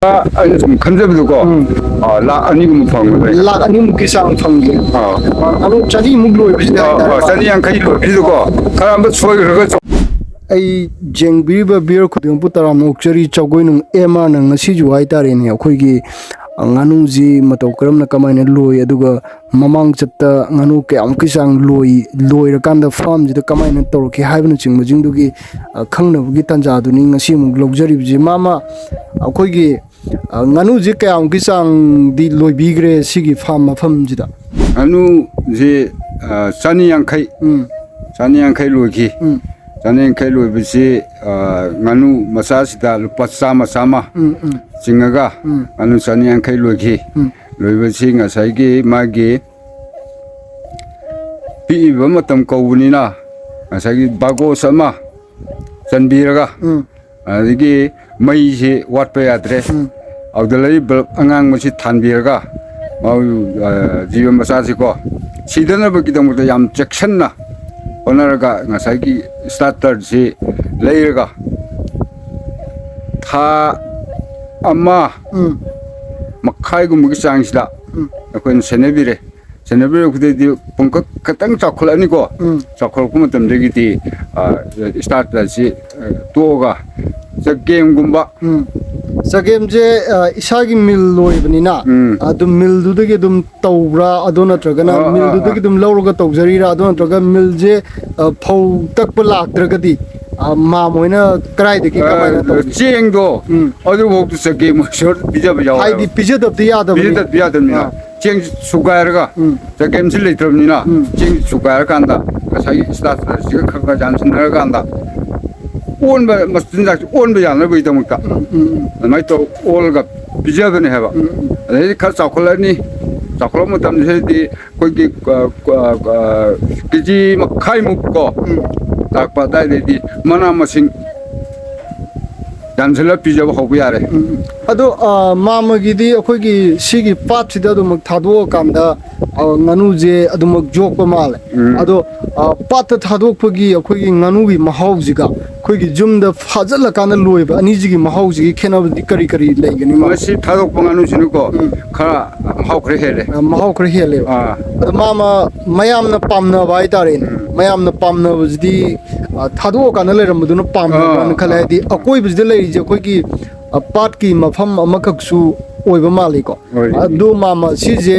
좀 간접이고 락 아니고 펑 락 아니면 기상 펑게 아무 자리 묵로 비슷하다 산이 양카이로 비도고 가람도 소리가 ꯑꯩ ꯖꯦꯡꯕꯤꯔꯤꯕ ꯕꯤꯌꯔ ꯈꯨꯗꯤꯡꯃꯛꯄꯨ ꯇꯔꯥꯝꯅ ꯑꯣꯛꯆꯔꯤ ꯆꯥꯎꯒꯣꯏꯅꯨꯡ ꯑꯦꯃꯥꯔꯅ ꯉꯁꯤꯁꯨ ꯍꯥꯏꯇꯥꯔꯦꯅꯦ ꯑꯩꯈꯣꯏꯒꯤ ꯉꯥꯅꯨꯁꯤ ꯃꯇꯧ ꯀꯔꯝꯅ ꯀꯃꯥꯏꯅ ꯂꯣꯏ ꯑꯗꯨꯒ ꯃꯃꯥꯡ ꯆꯠꯇ ꯉꯥꯅꯨ ꯀꯌꯥꯃꯨꯛꯀꯤ ꯆꯥꯡ ꯂꯣꯏꯔꯀꯥꯟꯗ ꯐꯥꯔꯝꯁꯤꯗ ꯀꯃꯥꯏꯅ ꯇꯧꯔꯛꯀꯦ ꯍꯥꯏꯕꯅꯆꯤꯡꯕꯁꯤꯡꯗꯨꯒꯤ ꯈꯪꯅꯕꯒꯤ ꯇꯥꯟꯖꯥꯗꯨꯅꯤ ꯉꯁꯤ ꯑꯃꯨꯛ ꯂꯧꯖꯔꯤꯕꯁꯤ ꯃꯥꯃ ꯑꯩꯈꯣꯏꯒꯤ ꯉꯥꯅꯨꯁꯤ ꯀꯌꯥꯃꯨꯛꯀꯤ ꯆꯥꯡꯗꯤ ꯂꯣꯏꯕꯤꯈ꯭ꯔꯦ ꯁꯤꯒꯤ ꯐꯥꯔꯝ ꯃꯐꯝꯁꯤꯗ ꯉꯥꯅꯨꯁꯤ ꯆꯅꯤ ꯌꯥꯡꯈꯩ ꯂꯣꯏꯈꯤ ꯆꯅꯤ ꯌꯥꯡꯈꯩ ꯂꯣꯏꯕꯁꯤ ꯉꯥꯅꯨ ꯃꯆꯥꯁꯤꯗ ꯂꯨꯄꯥ ꯆꯥꯝꯃ ꯆꯤꯡꯉꯒ ꯉꯥꯅꯨ ꯆꯅꯤ ꯌꯥꯡꯈꯩ ꯂꯣꯏꯈꯤ ꯂꯣꯏꯕꯁꯤ ꯉꯁꯥꯏꯒꯤ ꯃꯥꯒꯤ ꯄꯤꯛꯏꯕ ꯃꯇꯝ ꯀꯧꯕꯅꯤꯅ ꯉꯁꯥꯏꯒꯤ ꯕꯥꯒꯣꯁ ꯑꯃ ꯆꯟꯕꯤꯔꯒ ꯑꯗꯒꯤ ꯃꯩꯁꯤ ꯋꯥꯠꯄ ꯌꯥꯗ꯭ꯔꯦ ꯑꯗꯨꯗ ꯂꯩꯔꯤꯕ ꯑꯉꯥꯡꯕꯁꯤ ꯊꯥꯟꯕꯤꯔꯒ ꯖꯤꯕ ꯃꯆꯥꯁꯤꯀꯣ ꯁꯤꯗꯅꯕꯒꯤꯗꯃꯛꯇ ꯌꯥꯝ ꯆꯦꯛꯁꯤꯟꯅ ꯍꯣꯠꯅꯔꯒ ꯉꯁꯥꯏꯒꯤ ꯁ꯭ꯇꯥꯔꯇꯔꯁꯤ ꯂꯩꯔꯒ ꯊꯥ ꯑꯃ ꯃꯈꯥꯏꯒꯨꯝꯕꯒꯤ ꯆꯥꯡꯁꯤꯗ ꯑꯩꯈꯣꯏꯅ ꯁꯦꯟꯅꯕꯤꯔꯛꯄꯗꯩꯗꯤ ꯄꯨꯡꯀꯛ ꯈꯤꯇꯪ ꯆꯥꯎꯈꯠꯂꯅꯤꯀꯣ ꯆꯥꯎꯈꯠꯂꯛꯄ ꯃꯇꯝꯗꯒꯤꯗꯤ ꯁ꯭ꯇꯥꯔꯇꯔꯁꯤ ꯇꯣꯛꯑꯒ ꯆꯒꯦꯝꯒꯨꯝꯕ ꯆꯒꯦꯝꯁꯦ ꯏꯁꯥꯒꯤ ꯃꯤꯜ ꯂꯣꯏꯕꯅꯤꯅ ꯑꯗꯨꯝ ꯃꯤꯜꯗꯨꯗꯒꯤ ꯑꯗꯨꯝ ꯇꯧꯕ꯭ꯔꯥ ꯑꯗꯨ ꯅꯠꯇ꯭ꯔꯒꯅ ꯃꯤꯜꯗꯨꯗꯒꯤ ꯑꯗꯨꯝ ꯂꯧꯔꯒ ꯇꯧꯖꯔꯤꯔꯥ ꯑꯗꯨ ꯅꯠꯇ꯭ꯔꯒ ꯃꯤꯜꯁꯦ ꯐꯧ ꯇꯛꯄ ꯂꯥꯛꯇ꯭ꯔꯒꯗꯤ ꯃꯥꯝ ꯍꯣꯏꯅ ꯀꯗꯥꯏꯗꯒꯤ ꯀꯃꯥꯏꯅ ꯇꯧꯒꯦ ꯆꯦꯡꯗꯣ ꯑꯗꯨꯐꯥꯎꯗ ꯆꯒꯦꯝ ꯄꯤꯖꯕ ꯌꯥꯎꯋꯦ ꯍꯥꯏꯗꯤ ꯄꯤꯖꯗꯕꯗꯤ ꯌꯥꯗꯕꯅꯤꯅ ꯆꯦꯡ ꯁꯨꯒꯥꯏꯔꯒ ꯆꯒꯦꯝꯁꯤ ꯂꯩꯇ꯭ꯔꯕꯅꯤꯅ ꯆꯦꯡ ꯁꯨꯒꯥꯏꯔꯀꯥꯟꯗ ꯉꯁꯥꯏꯒꯤ ꯁ꯭ꯇꯥꯔꯇꯔꯁꯤꯒ ꯈꯔ ꯌꯥꯟꯁꯤꯟꯅꯔꯀꯥꯟꯗ ꯑꯣꯟꯕ ꯃꯆꯤꯟꯖꯥꯛꯁꯤ ꯑꯣꯟꯕ ꯌꯥꯅꯕꯒꯤꯗꯃꯛꯇ ꯑꯗꯨꯃꯥꯏꯅ ꯇꯧ ꯑꯣꯜꯂꯒ ꯄꯤꯖꯕꯅꯦ ꯍꯥꯏꯕ ꯑꯗꯩꯗꯤ ꯈꯔ ꯆꯥꯎꯈꯠꯂꯛꯑꯅꯤ ꯆꯥꯎꯈꯠꯂꯛꯄ ꯃꯇꯝꯁꯤꯗꯗꯤ ꯑꯩꯈꯣꯏꯒꯤ ꯀꯦꯖꯤ ꯃꯈꯥꯏꯃꯨꯛ ꯀꯣ ꯂꯥꯛꯄ ꯑꯗꯨꯋꯥꯏꯗꯩꯗꯤ ꯃꯅꯥ ꯃꯁꯤꯡ ꯌꯥꯟꯁꯤꯜꯂ ꯄꯤꯖꯕ ꯍꯧꯕ ꯌꯥꯔꯦ ꯑꯗꯣ ꯃꯥꯃꯒꯤꯗꯤ ꯑꯩꯈꯣꯏꯒꯤ ꯁꯤꯒꯤ ꯄꯥꯠꯁꯤꯗ ꯑꯗꯨꯃꯛ ꯊꯥꯗꯣꯛꯑꯀꯥꯟꯗ ꯉꯥꯅꯨꯁꯦ ꯑꯗꯨꯃꯛ ꯌꯣꯛꯄ ꯃꯥꯜꯂꯦ ꯑꯗꯣ ꯄꯥꯠꯇ ꯊꯥꯗꯣꯛꯄꯒꯤ ꯑꯩꯈꯣꯏꯒꯤ ꯉꯥꯅꯨꯒꯤ ꯃꯍꯥꯎꯁꯤꯒ ꯑꯩꯈꯣꯏꯒꯤ ꯌꯨꯝꯗ ꯐꯥꯖꯤꯜꯂꯀꯥꯟꯗ ꯂꯣꯏꯕ ꯑꯅꯤꯁꯤꯒꯤ ꯃꯍꯥꯎꯁꯤꯒꯤ ꯈꯦꯠꯅꯕꯗꯤ ꯀꯔꯤ ꯂꯩꯒꯅꯤ ꯃꯁꯤ ꯊꯥꯗꯣꯛꯄ ꯉꯥꯅꯨꯁꯤꯅꯀꯣ ꯈꯔ ꯃꯍꯥꯎ ꯈꯔ ꯍꯦꯜꯂꯦ ꯃꯍꯥꯎ ꯈꯔ ꯍꯦꯜꯂꯦꯕ ꯑꯗꯣ ꯃꯌꯥꯝꯅ ꯄꯥꯝꯅꯕ ꯍꯥꯏꯇꯥꯔꯦꯅꯦ ꯃꯌꯥꯝꯅ ꯄꯥꯝꯅꯕꯁꯤꯗꯤ ꯊꯥꯗꯣꯛꯑꯀꯥꯟꯗ ꯂꯩꯔꯝꯕꯗꯨꯅ ꯄꯥꯝꯅꯕ꯭ꯔꯅ ꯈꯜꯂꯦ ꯍꯥꯏꯗꯤ ꯑꯀꯣꯏꯕꯁꯤꯗ ꯂꯩꯔꯤꯁꯦ ꯑꯩꯈꯣꯏꯒꯤ ꯄꯥꯠꯀꯤ ꯃꯐꯝ ꯑꯃꯈꯛꯁꯨ ꯑꯣꯏꯕ ꯃꯥꯜꯂꯤꯀꯣ ꯑꯗꯨ ꯃꯥꯃ ꯁꯤꯁꯦ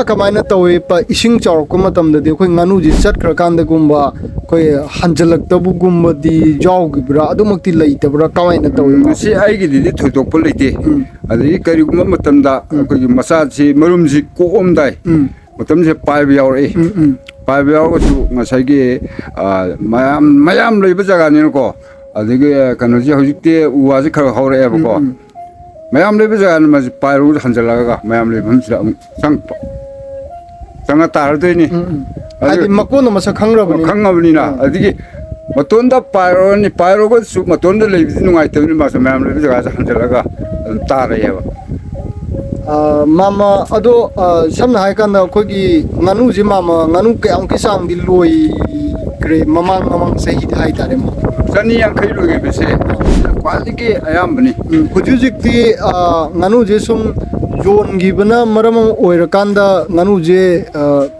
ꯀꯃꯥꯏꯅ ꯇꯧꯏ ꯏꯁꯤꯡ ꯆꯥꯎꯔꯛꯄ ꯃꯇꯝꯗꯗꯤ ꯑꯩꯈꯣꯏ ꯉꯥꯅꯨꯁꯤ ꯆꯠꯈ꯭ꯔꯀꯥꯟꯗꯒꯨꯝꯕ ꯑꯩꯈꯣꯏ ꯍꯟꯖꯜꯂꯛꯇꯕꯒꯨꯝꯕꯗꯤ ꯌꯥꯎꯈꯤꯕ꯭ꯔꯥ ꯑꯗꯨꯃꯛꯇꯤ ꯂꯩꯇꯕ꯭ꯔꯥ ꯀꯃꯥꯏꯅ ꯇꯧꯏ ꯃꯁꯤ ꯑꯩꯒꯤꯗꯤ ꯊꯣꯏꯗꯣꯛꯄ ꯂꯩꯇꯦ ꯑꯗꯒꯤ ꯀꯔꯤꯒꯨꯝꯕ ꯃꯇꯝꯗ ꯑꯩꯈꯣꯏꯒꯤ ꯃꯆꯥꯁꯤ ꯃꯔꯨꯝꯁꯤ ꯀꯣꯛꯑꯝꯗꯥꯏ ꯃꯇꯝꯁꯦ ꯄꯥꯏꯕ ꯌꯥꯎꯔꯛꯏ ꯄꯥꯏꯕ ꯌꯥꯎꯔꯒꯁꯨ ꯉꯁꯥꯏꯒꯤ ꯃꯌꯥꯝ ꯂꯩꯕ ꯖꯒꯥꯅꯤꯅꯀꯣ ꯑꯗꯒꯤ ꯀꯩꯅꯣꯁꯤ ꯍꯧꯖꯤꯛꯇꯤ ꯎ ꯋꯥꯁꯤ ꯈꯔ ꯍꯧꯔꯛꯑꯦꯕꯀꯣ ꯃꯌꯥꯝ ꯂꯩꯕ ꯖꯒꯥꯅ ꯃꯁꯤ ꯄꯥꯏꯔꯨ ꯍꯟꯖꯜꯂꯛꯑꯒ ꯃꯌꯥꯝ ꯂꯩꯐꯝꯁꯤꯗ ꯑꯃꯨꯛ ꯆꯪꯉ ꯇꯥꯔꯗꯣꯏꯅꯤ ꯍꯥꯏꯗꯤ ꯃꯀꯣꯟꯅ ꯃꯁꯛ ꯈꯪꯉꯕꯅꯤ나 ꯑꯗꯒꯤ ꯃꯇꯣꯟꯗ ꯄꯥꯏꯔꯒꯁꯨ ꯃꯇꯣꯟꯗ ꯂꯩꯕꯗꯤ ꯅꯨꯡꯉꯥꯏꯇꯕꯅꯤ ꯃꯥꯁꯨ ꯃꯌꯥꯝ ꯂꯩꯕ ꯖꯒꯥꯁꯦ ꯍꯟꯖꯜꯂꯒ ꯑꯗꯨꯝ ꯇꯥꯔꯛꯑꯦꯕ ꯃꯥꯃ ꯑꯗꯣ ꯁꯝꯅ ꯍꯥꯏꯔꯀꯥꯟꯗ ꯑꯩꯈꯣꯏꯒꯤ ꯉꯥꯅꯨꯁꯦ ꯃꯥꯃ ꯉꯥꯅꯨ ꯀꯌꯥꯃꯨꯛꯀꯤ ꯆꯥꯡꯗꯤ ꯂꯣꯏꯈ꯭ꯔꯦ ꯃꯃꯥꯡ ꯆꯍꯤꯗ ꯍꯥꯏꯇꯥꯔꯦ ꯆꯅꯤ ꯌꯥꯡꯈꯩ ꯂꯣꯏꯈꯤꯕꯁꯦ ꯈ꯭ꯋꯥꯏꯗꯒꯤ ꯑꯌꯥꯝꯕꯅꯤ ꯍꯧꯖꯤꯛꯇꯤ ꯉꯥꯅꯨꯁꯦ ꯁꯨꯝ ꯌꯣꯟꯈꯤꯕꯅ ꯃꯔꯝ ꯑꯣꯏꯔꯀꯥꯟꯗ ꯉꯥꯅꯨꯁꯦ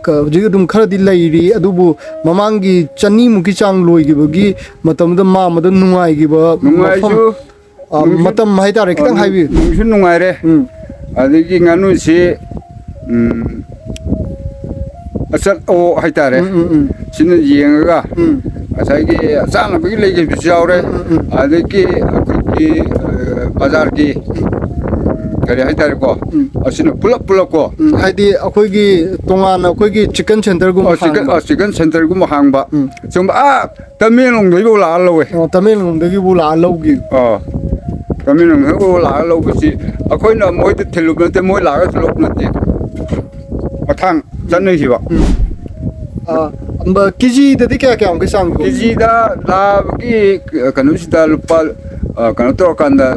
ꯍꯧꯖꯤꯛ ꯑꯗꯨꯝ ꯈꯔꯗꯤ ꯂꯩꯔꯤ ꯑꯗꯨꯕꯨ ꯃꯃꯥꯡꯒꯤ ꯆꯅꯤꯃꯨꯛꯀꯤ ꯆꯥꯡ ꯂꯣꯏꯈꯤꯕꯒꯤ ꯃꯇꯝꯗ ꯃꯥꯃꯗ ꯅꯨꯡꯉꯥꯏꯈꯤꯕ ꯃꯇꯝ ꯍꯥꯏꯇꯥꯔꯦ ꯈꯤꯇꯪ ꯍꯥꯏꯕꯤꯌꯨ ꯅꯨꯡꯁꯨ ꯅꯨꯡꯉꯥꯏꯔꯦ ꯑꯗꯒꯤ ꯉꯥꯅꯨꯁꯤ ꯑꯆꯠ ꯑꯋꯣ ꯍꯥꯏꯇꯥꯔꯦ ꯁꯤꯅ ꯌꯦꯡꯉꯒ ꯉꯁꯥꯏꯒꯤ ꯆꯥꯅꯕꯒꯤ ꯂꯩꯈꯤꯕꯁꯨ ꯌꯥꯎꯔꯦ ꯑꯗꯒꯤ ꯑꯩꯈꯣꯏꯒꯤ ꯕꯖꯥꯔꯒꯤ ꯀꯔꯤ ꯍꯥꯏꯇꯥꯔꯦꯀꯣ ꯑꯁꯤꯅ ꯄꯨꯂꯞꯀꯣ ꯍꯥꯏꯗꯤ ꯑꯩꯈꯣꯏꯒꯤ ꯇꯣꯉꯥꯟꯅ ꯑꯩꯈꯣꯏꯒꯤ ꯆꯤꯀꯟ ꯁꯦꯟꯇꯔꯒꯨꯝꯕ ꯆꯤꯀꯟ ꯁꯦꯟꯇꯔꯒꯨꯝꯕ ꯍꯥꯡꯕ ꯁꯨꯝꯕ ꯇꯃꯦꯡꯂꯣꯡꯗꯒꯤꯐꯥꯎ ꯂꯥꯛꯑ ꯂꯧꯋꯦ ꯇꯃꯦꯡꯂꯣꯡꯗꯒꯤꯕꯨ ꯂꯥꯛꯑ ꯂꯧꯈꯤ ꯇꯃꯦꯡꯂꯣꯡꯗꯒꯤꯐꯥꯎ ꯂꯥꯛꯑ ꯂꯧꯕꯁꯤ ꯑꯩꯈꯣꯏꯅ ꯃꯣꯏꯗ ꯊꯤꯜꯂꯨꯕ ꯅꯠꯇꯦ ꯃꯣꯏ ꯂꯥꯛꯑꯒꯁꯨ ꯂꯧꯕ ꯅꯠꯇꯦ ꯃꯊꯥꯡ ꯆꯠꯅꯈꯤꯕ ꯀꯦꯖꯤꯗꯗꯤ ꯀꯌꯥꯃꯨꯛꯀꯤ ꯆꯥꯡ ꯀꯦꯖꯤꯗ ꯂꯥꯕꯒꯤ ꯀꯩꯅꯣꯁꯤꯗ ꯂꯨꯄꯥ ꯀꯩꯅꯣ ꯇꯧꯔꯀꯥꯟꯗ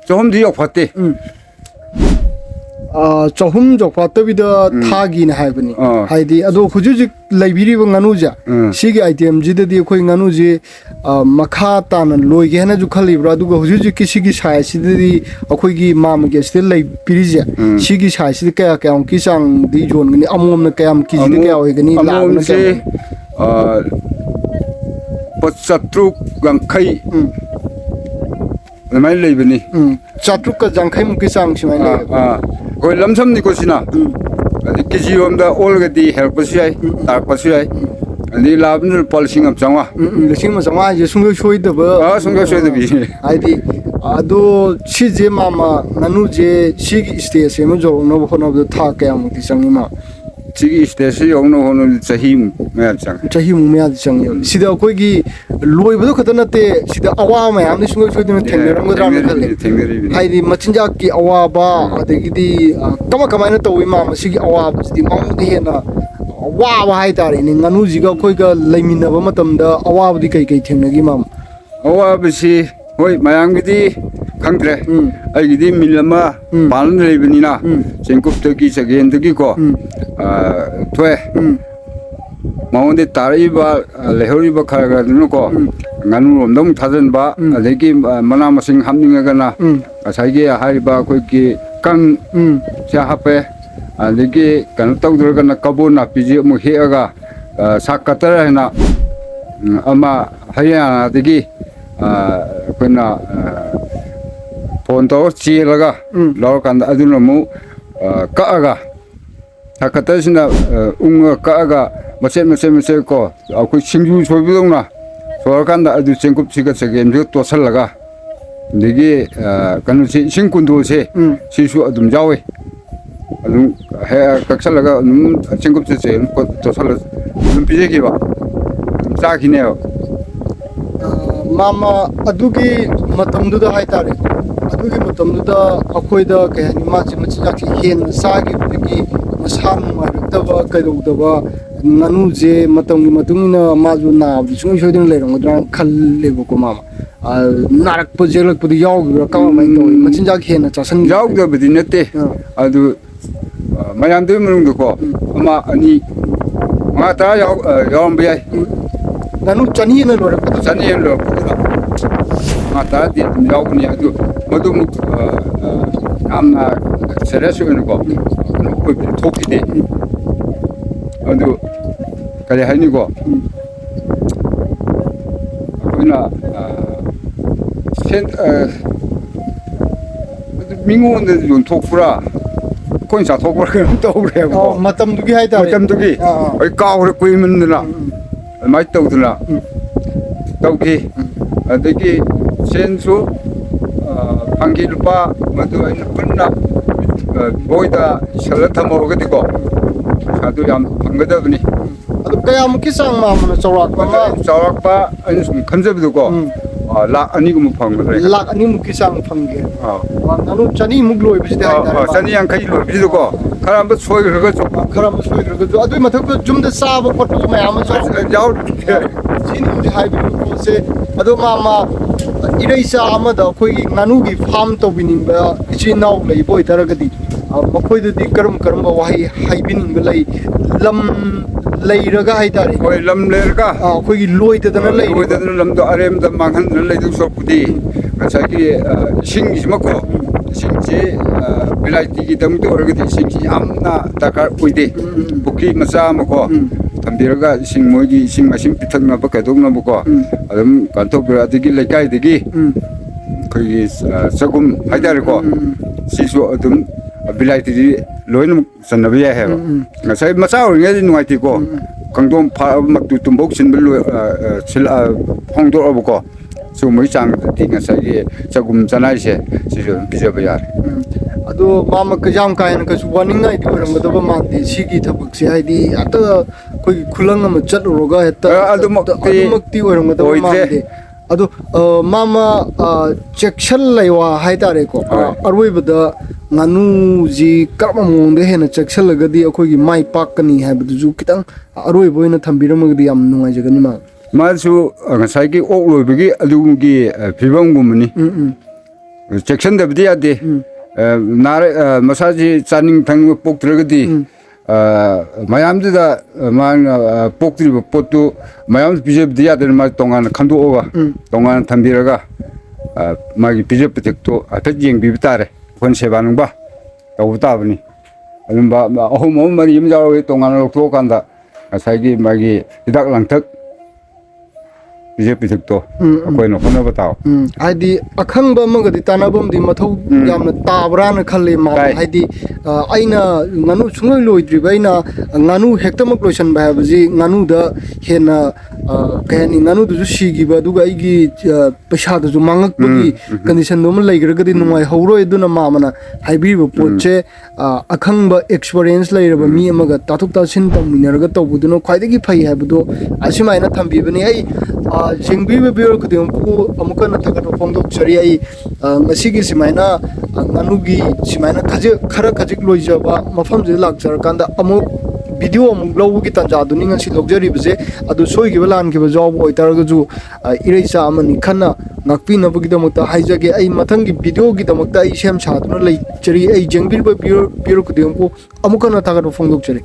ꯆꯍꯨꯝꯗꯤ ꯌꯧꯐꯠꯇꯦ ꯆꯍꯨꯝ ꯖꯣꯛꯐꯥꯠꯇꯕꯤꯗ ꯊꯥꯒꯤꯅ ꯍꯥꯏꯕꯅꯤ ꯍꯥꯏꯗꯤ ꯑꯗꯣ ꯍꯧꯖꯤꯛ ꯍꯧꯖꯤꯛ ꯂꯩꯕꯤꯔꯤꯕ ꯉꯥꯅꯨꯁꯦ ꯁꯤꯒꯤ ꯑꯥꯏꯇꯦꯝꯁꯤꯗꯗꯤ ꯑꯩꯈꯣꯏ ꯉꯥꯅꯨꯁꯦ ꯃꯈꯥ ꯇꯥꯅ ꯂꯣꯏꯒꯦ ꯍꯥꯏꯅꯁꯨ ꯈꯜꯂꯤꯕ꯭ꯔꯥ ꯑꯗꯨꯒ ꯍꯧꯖꯤꯛ ꯍꯧꯖꯤꯛꯀꯤ ꯁꯤꯒꯤ ꯁꯥꯏꯖꯁꯤꯗꯗꯤ ꯑꯩꯈꯣꯏꯒꯤ ꯃꯥꯃꯒꯤ ꯑꯁꯤꯗ ꯂꯩꯕꯤꯔꯤꯁꯦ ꯁꯤꯒꯤ ꯁꯥꯏꯖꯁꯤꯗ ꯀꯌꯥꯃꯨꯛꯀꯤ ꯆꯥꯡꯗꯤ ꯌꯣꯟꯒꯅꯤ ꯑꯃꯣꯝꯅ ꯀꯌꯥꯝ ꯀꯦꯖꯤꯗ ꯀꯌꯥ ꯑꯣꯏꯒꯅꯤ ꯂꯥꯕꯅ ꯑꯃꯣꯝꯁꯦ ꯆꯥꯇ꯭ꯔꯨꯛ ꯌꯥꯡꯈꯩ ꯑꯗꯨꯃꯥꯏꯅ ꯂꯩꯕꯅꯤ ꯆꯥꯇ꯭ꯔꯨꯛꯀ ꯌꯥꯡꯈꯩꯃꯨꯛꯀꯤ ꯆꯥꯡ ꯁꯨꯃꯥꯏꯅ ꯂꯩꯌꯦꯕ ꯑꯩꯈꯣꯏ ꯂꯝꯁꯝꯅꯤꯀꯣ ꯁꯤꯅ ꯑꯗꯩ ꯀꯦꯖꯤ ꯔꯣꯝꯗ ꯑꯣꯜꯂꯒꯗꯤ ꯍꯦꯜꯂꯛꯄꯁꯨ ꯌꯥꯏ ꯇꯥꯔꯛꯄꯁꯨ ꯌꯥꯏ ꯑꯗꯩ ꯂꯥꯕꯅ ꯂꯨꯄꯥ 1,500,000 1,500,000 ꯍꯥꯏꯁꯦ ꯁꯨꯡꯁꯣꯏ ꯁꯣꯏꯗꯕ ꯁꯨꯡꯁꯣꯏ ꯁꯣꯏꯗꯕꯤ ꯍꯥꯏꯗꯤ ꯑꯗꯣ ꯁꯤꯁꯦ ꯃꯥꯃ ꯉꯥꯅꯨꯁꯦ ꯁꯤꯒꯤ ꯁ꯭ꯇꯦꯖ ꯑꯃ ꯌꯧꯔꯛꯅꯕ ꯍꯣꯠꯅꯕꯗ ꯊꯥ ꯀꯌꯥꯃꯨꯛꯇꯤ ꯆꯪꯉꯤ ꯃꯥ ꯁꯤꯒꯤ ꯁ꯭ꯇꯦꯖꯁꯤ ꯌꯧꯅꯕ ꯍꯣꯠꯅꯕꯗ ꯆꯍꯤꯃꯨꯛ ꯃꯌꯥ ꯆꯪꯉꯦ ꯆꯍꯤꯃꯨꯛ ꯃꯌꯥꯗꯤ ꯆꯪꯉꯦꯕ ꯁꯤꯗ ꯑꯩꯈꯣꯏꯒꯤ ꯂꯣꯏꯕꯗꯣ ꯈꯛꯇ ꯅꯠꯇꯦ ꯁꯤꯗ ꯑꯋꯥꯕ ꯃꯌꯥꯝꯗꯤ ꯁꯨꯡꯁꯣꯏ ꯁꯣꯏꯗꯅ ꯊꯦꯡꯅꯔꯝꯒꯗ꯭ꯔꯥꯅ ꯈꯜꯂꯤ ꯍꯥꯏꯗꯤ ꯃꯆꯤꯟꯖꯥꯛꯀꯤ ꯑꯋꯥꯕ ꯑꯗꯒꯤꯗꯤ ꯀꯃꯥꯏꯅ ꯇꯧꯋꯤ ꯃꯥ ꯃꯁꯤꯒꯤ ꯑꯋꯥꯕꯁꯤꯗꯤ ꯃꯉꯣꯟꯗ ꯍꯦꯟꯅ ꯋꯥꯕ ꯍꯥꯏꯇꯥꯔꯦꯅꯦ ꯉꯥꯅꯨꯁꯤꯒ ꯑꯩꯈꯣꯏꯒ ꯂꯩꯃꯤꯟꯅꯕ ꯃꯇꯝꯗ ꯑꯋꯥꯕꯗꯤ ꯀꯩ ꯊꯦꯡꯅꯈꯤ ꯃꯥ ꯑꯋꯥꯕꯁꯤ ꯍꯣꯏ ꯃꯌꯥꯝꯒꯤꯗꯤ ꯈꯪꯗ꯭ꯔꯦ ꯑꯩꯒꯤꯗꯤ ꯃꯤꯜ ꯑꯃ ꯄꯥꯜꯅ ꯂꯩꯕꯅꯤꯅ ꯆꯦꯡꯀꯨꯞꯇꯒꯤ ꯆꯒꯦꯝꯗꯒꯤꯀꯣ ꯊꯣꯛꯑꯦ ꯃꯉꯣꯟꯗ ꯇꯥꯔꯛꯏꯕ ꯂꯩꯍꯧꯔꯤꯕ ꯈꯔꯗꯨꯅꯀꯣ ꯉꯥꯅꯨꯔꯣꯝꯗ ꯑꯃꯨꯛ ꯊꯥꯖꯤꯟꯕ ꯑꯗꯒꯤ ꯃꯅꯥ ꯃꯁꯤꯡ ꯍꯥꯞꯅꯤꯡꯉꯒꯅ ꯉꯁꯥꯏꯒꯤ ꯍꯥꯏꯔꯤꯕ ꯑꯩꯈꯣꯏꯒꯤ ꯀꯪ ꯁꯦ ꯍꯥꯞꯄꯦ ꯑꯗꯒꯤ ꯀꯩꯅꯣ ꯇꯧꯗ꯭ꯔꯒꯅ ꯀꯕꯣ ꯅꯥꯄꯤꯁꯤ ꯑꯃꯨꯛ ꯍꯦꯛꯑꯒ ꯁꯥꯛ ꯀꯠꯇꯔ ꯍꯥꯏꯅ ꯑꯃ ꯍꯔꯤꯌꯥꯅꯥꯗꯒꯤ ꯑꯩꯈꯣꯏꯅ ꯐꯣꯟ ꯇꯧꯔꯒ ꯆꯦꯜꯂꯒ ꯂꯧꯔꯀꯥꯟꯗ ꯑꯗꯨꯅ ꯑꯃꯨꯛ ꯀꯛꯑꯒ ꯁꯥꯛ ꯀꯠꯇꯔꯁꯤꯅ ꯎꯪꯉꯒ ꯀꯛꯑꯒ ꯃꯆꯦꯠ ꯀꯣ ꯑꯩꯈꯣꯏ ꯁꯤꯡꯖꯨ ꯁꯣꯏꯕꯗꯧꯅ ꯁꯣꯏꯔꯀꯥꯟꯗ ꯑꯗꯨ ꯆꯦꯡꯀꯨꯞꯁꯤꯒ ꯆꯒꯦꯝꯁꯤꯒ ꯇꯣꯠꯁꯤꯜꯂꯒ ꯑꯗꯒꯤ ꯀꯩꯅꯣꯁꯤ ꯏꯁꯤꯡ ꯀꯨꯟꯗꯣꯁꯦ ꯁꯤꯁꯨ ꯑꯗꯨꯝ ꯌꯥꯎꯏ ꯑꯗꯨꯝ ꯀꯛꯁꯜꯂꯒ ꯑꯗꯨꯝ ꯆꯦꯡꯀꯨꯞꯁꯦ ꯇꯣꯠꯁꯜꯂꯒ ꯑꯗꯨꯝ ꯄꯤꯖꯈꯤꯕ ꯑꯗꯨꯝ ꯆꯥꯈꯤꯅꯦꯕ ꯃꯥꯃ ꯑꯗꯨꯒꯤ ꯃꯇꯝꯗꯨꯗ ꯍꯥꯏꯇꯥꯔꯦ ꯑꯗꯨꯒꯤ ꯃꯇꯝꯗꯨꯗ ꯑꯩꯈꯣꯏꯗ ꯀꯩ ꯍꯥꯏꯅꯤ ꯃꯥꯁꯦ ꯃꯆꯤꯟꯖꯥꯛꯁꯦ ꯍꯦꯟꯅ ꯆꯥꯈꯤꯕꯗꯒꯤ ꯃꯁꯥ ꯅꯨꯡꯉꯥꯏꯔꯛꯇꯕ ꯀꯩꯗꯧꯗꯕ ꯉꯥꯅꯨꯁꯦ ꯃꯇꯝꯒꯤ ꯃꯇꯨꯡ ꯏꯟꯅ ꯃꯥꯁꯨ ꯅꯥꯕꯗꯤ ꯁꯨꯡꯁꯣꯏ ꯁꯣꯏꯗꯅ ꯂꯩꯔꯝꯒꯗ꯭ꯔꯥꯅ ꯈꯜꯂꯦꯕꯀꯣ ꯃꯥꯃ ꯅꯥꯔꯛꯄ ꯌꯦꯛꯂꯛꯄꯗꯤ ꯌꯥꯎꯈꯤꯕ꯭ꯔꯥ ꯀꯃꯥꯏꯅ ꯇꯧꯋꯤ ꯃꯆꯤꯟꯖꯥꯛ ꯍꯦꯟꯅ ꯆꯥꯁꯟꯈꯤꯕ ꯌꯥꯎꯗꯕꯗꯤ ꯅꯠꯇꯦ ꯑꯗꯨ ꯃꯌꯥꯝꯗꯨꯒꯤ ꯃꯅꯨꯡꯗꯀꯣ ꯑꯃ ꯑꯅꯤ 5-10 ꯌꯥꯎꯔꯝꯕ ꯌꯥꯏ ꯉꯥꯅු 100 ꯍꯦꯟꯅ ꯂꯣꯏꯔꯛꯄꯗ 100 ꯍꯦꯟꯅ ꯂꯣꯏꯔꯛꯄꯗꯨꯗ 5-10ꯗꯤ ꯑꯗꯨꯝ ꯌꯥꯎꯒꯅꯤ ꯑꯗꯨ ꯃꯗꯨꯃꯨꯛ ꯌꯥꯝꯅ ꯁꯦꯔꯤꯌꯁ ꯑꯣꯏꯅꯀꯣ ꯀꯩꯅꯣ ꯑꯣꯏꯕꯗꯤ ꯊꯣꯛꯈꯤꯗꯦ ꯑꯗꯨ ꯀꯔꯤ ꯍꯥꯏꯅꯤꯀꯣ ꯑꯩꯈꯣꯏꯅ ꯃꯤꯉꯣꯟꯗ ꯌꯣꯟꯊꯣꯛꯄ꯭ꯔꯥ ꯑꯩꯈꯣꯏꯅ ꯆꯥꯊꯣꯛꯄ꯭ꯔꯥ ꯀꯩꯅꯣ ꯇꯧꯈ꯭ꯔꯦꯕꯀꯣ ꯃꯇꯝꯗꯨꯒꯤ ꯍꯥꯏꯇꯥꯔꯦ ꯃꯇꯝꯗꯨꯒꯤ ꯑꯩ ꯀꯥꯎꯈ꯭ರೆ ꯀꯨꯏꯃꯟꯗꯅ ꯑꯗꯨꯃꯥꯏꯅ ꯇꯧꯗꯅ ꯇꯧꯈꯤ ꯑꯗꯒꯤ ꯁꯦꯟꯁꯨ ꯐꯪꯈꯤ ꯂꯨꯄꯥ ꯃꯗꯨ ꯑꯩꯅ ꯄꯨꯟꯅ ꯕꯣꯏꯗ ꯏꯁꯜꯂ ꯊꯝꯍꯧꯔꯒꯗꯤꯀꯣ ꯄꯩꯁꯥꯗꯨ ꯌꯥꯝ ꯐꯪꯒꯗꯕꯅꯤ ꯑꯗꯨ ꯀꯌꯥꯃꯨꯛꯀꯤ ꯆꯥꯡ ꯃꯥꯃꯅ ꯆꯥꯎꯔꯥꯛꯄ ꯑꯩꯅ ꯁꯨꯝ ꯈꯟꯖꯕꯗꯀꯣ ꯂꯥꯛ 2 ꯐꯪꯒꯗ꯭ꯔꯦ ꯂꯥꯛ 2 ꯆꯥꯡ ꯐꯪꯒꯦ ꯉꯥꯅු 100 ꯂꯣꯏꯕꯁꯤꯗ ꯍꯥꯏꯇꯥꯔꯦ 150 ꯂꯣꯏꯕꯁꯤꯗꯀꯣ ꯈꯔ ꯑꯃ ꯁꯣꯏꯈ꯭ꯔꯒꯁꯨ ꯑꯗꯨꯏ ꯃꯊꯛꯇ ꯌꯨꯝꯗ ꯆꯥꯕ ꯈꯣꯠꯄꯁꯨ ꯃꯌꯥꯝ ꯑꯃ ꯁꯤꯅꯤ ꯍꯧꯖꯤꯛ ꯍꯥꯏꯕꯤꯕ ꯄꯣꯠꯁꯦ ꯑꯗꯣ ꯃꯥꯃ ꯏꯔꯩꯆꯥ ꯑꯃꯗ ꯑꯩꯈꯣꯏꯒꯤ ꯉꯥꯅꯨꯒꯤ ꯐꯥꯝ ꯇꯧꯕꯤꯅꯤꯡꯕ ꯏꯆꯤꯜ ꯏꯅꯥꯎ ꯂꯩꯕ ꯑꯣꯏꯇꯥꯔꯒꯗꯤ ꯃꯈꯣꯏꯗꯗꯤ ꯀꯔꯝꯕ ꯋꯥꯍꯩ ꯍꯥꯏꯕꯤꯅꯤꯡꯕ ꯂꯩ ꯂꯝ ꯂꯩꯔꯒ ꯍꯥꯏꯇꯥꯔꯦ ꯍꯣꯏ ꯂꯝ ꯂꯩꯔꯒ ꯑꯩꯈꯣꯏꯒꯤ ꯂꯣꯏꯗꯗꯅ ꯂꯝꯗꯣ ꯑꯔꯦꯝꯕꯗ ꯃꯥꯡꯍꯟꯗꯅ ꯂꯩꯗꯧ ꯁꯔꯨꯛꯄꯨꯗꯤ ꯉꯁꯥꯏꯒꯤ ꯏꯁꯤꯡꯁꯤꯃꯀꯣ ꯏꯁꯤꯡꯁꯤ ꯚꯦꯔꯥꯏꯇꯤꯒꯤꯗꯃꯛꯇ ꯑꯣꯏꯔꯒꯗꯤ ꯏꯁꯤꯡꯁꯤ ꯌꯥꯝꯅ ꯗꯔꯀꯥꯔ ꯑꯣꯏꯗꯦ ꯄꯨꯈ꯭ꯔꯤ ꯃꯆꯥ ꯑꯃꯀꯣ ꯊꯝꯕꯤꯔꯒ ꯏꯁꯤꯡ ꯃꯣꯏꯒꯤ ꯏꯁꯤꯡ ꯃꯥꯏꯁꯤꯡ ꯄꯤꯊꯛꯅꯕ ꯀꯩꯗꯧꯅꯕꯀꯣ ꯑꯗꯨꯝ ꯀꯩꯅꯣ ꯇꯧꯕꯤꯔ ꯑꯗꯒꯤ ꯂꯩꯀꯥꯏꯗꯒꯤ ꯑꯩꯈꯣꯏꯒꯤ ꯆꯒꯨꯝ ꯍꯥꯏꯇꯥꯔꯦꯀꯣ ꯁꯤꯁꯨ ꯑꯗꯨꯝ ꯚꯦꯔꯥꯏꯇꯤꯗꯤ ꯂꯣꯏꯅꯃꯛ ꯆꯟꯅꯕ ꯌꯥꯏ ꯍꯥꯏꯕ ꯉꯁꯥꯏ ꯃꯆꯥ ꯑꯣꯏꯔꯤꯉꯩꯗꯤ ꯅꯨꯡꯉꯥꯏꯇꯦꯀோ ꯀꯥꯡꯗꯣꯝ ꯐꯥꯔꯕ ꯃꯛꯇꯨ ꯇꯨꯝꯕꯧ ꯁꯤꯟꯕ ꯍꯣꯡꯗꯣꯛꯑꯕꯀꯣ ꯁꯤꯒꯨꯝꯕꯒꯤ ꯆꯥꯡꯗꯗꯤ ꯉꯁꯥꯏꯒꯤ ꯆꯒꯨꯝ ꯆꯅꯥꯏꯁꯦ ꯁꯤꯁꯨ ꯑꯗꯨꯝ ꯄꯤꯖꯕ ꯌꯥꯔꯦ ꯑꯗꯣ ꯃꯥꯃ ꯌꯥꯝ ꯀꯥ ꯍꯦꯟꯅ ꯀꯩꯁꯨ ꯋꯥꯅꯤꯡꯉꯥꯏꯗꯤ ꯑꯣꯏꯔꯝꯒꯗꯕ ꯃꯥꯟꯗꯦ ꯁꯤꯒꯤ ꯊꯕꯛꯁꯦ ꯍꯥꯏꯗꯤ ꯍꯦꯛꯇ ꯑꯩꯈꯣꯏꯒꯤ ꯈꯨꯂꯪ ꯑꯃ ꯆꯠꯂꯨꯔꯒ ꯍꯦꯛꯇ ꯑꯗꯨꯃꯛꯇꯤ ꯑꯣꯏꯔꯝꯒꯗꯕ ꯃꯥꯟꯗꯦ ꯑꯗꯣ ꯃꯥꯃ ꯆꯦꯛꯁꯟ ꯂꯩꯋꯥ ꯍꯥꯏꯇꯥꯔꯦꯀꯣ ꯑꯔꯣꯏꯕꯗ ꯉꯥꯅꯨꯁꯤ ꯀꯔꯝꯕ ꯃꯑꯣꯡꯗ ꯍꯦꯟꯅ ꯆꯦꯛꯁꯤꯜꯂꯒꯗꯤ ꯑꯩꯈꯣꯏꯒꯤ ꯃꯥꯏ ꯄꯥꯛꯀꯅꯤ ꯍꯥꯏꯕꯗꯨꯁꯨ ꯈꯤꯇꯪ ꯑꯔꯣꯏꯕ ꯑꯣꯏꯅ ꯊꯝꯕꯤꯔꯝꯃꯒꯗꯤ ꯌꯥꯝ ꯅꯨꯡꯉꯥꯏꯖꯒꯅꯤ ꯃꯥ ꯃꯥꯁꯨ ꯉꯁꯥꯏꯒꯤ ꯑꯣꯛ ꯂꯣꯏꯕꯒꯤ ꯑꯗꯨꯒꯤ ꯐꯤꯕꯝꯒꯨꯝꯕꯅꯤ ꯆꯦꯛꯁꯤꯟꯗꯕꯗꯤ ꯌꯥꯗꯦ 나를 마사지 짜닝 탕 뽑들어가디 마얌드다 만 뽑들이 뽑도 마얌드 비접디야 되는 말 동안 칸도오가 동안 담비라가 마기 비접부터 앞에 비비타래 권세 반응 봐 오다 보니 얼른 봐 어머 말이 임자로 동안으로 들어간다 사기 마기 이닥 랑탁 비접부터 아코이노 혼나버다 하이디 아캉바 먹어디 따나범디 마thau yamna tabrana khalle ma haidi aina nganu sungai loidri baina nganu hektamak loisan ba haji nganu da hena kahani nganu du sigi ba du gai gi paisa du mangak gi condition dum laigra gadi numai hawro eduna ma mana haibi ba poche akhangba experience lairaba mi amaga tathuk ta sin tamminarga tawbuduno khwaidagi phai habudo asimaina thambi bani ai jengbi be bior kudum pu amuka na takat phongdok chari ai ngasigi simaina nganugi simaina khaje khara khajik loijaba mafam je lakchar kanda amuk video amuk lawugi tanja duni ngasi logjari bje adu soi gi balan gi job oitar ju ireisa amani khanna ngakpi na bugi damota haijage ai mathangi video gi damota ai sem chaduna lei chari ai jengbi be bior kudum pu amuka na takat phongdok chari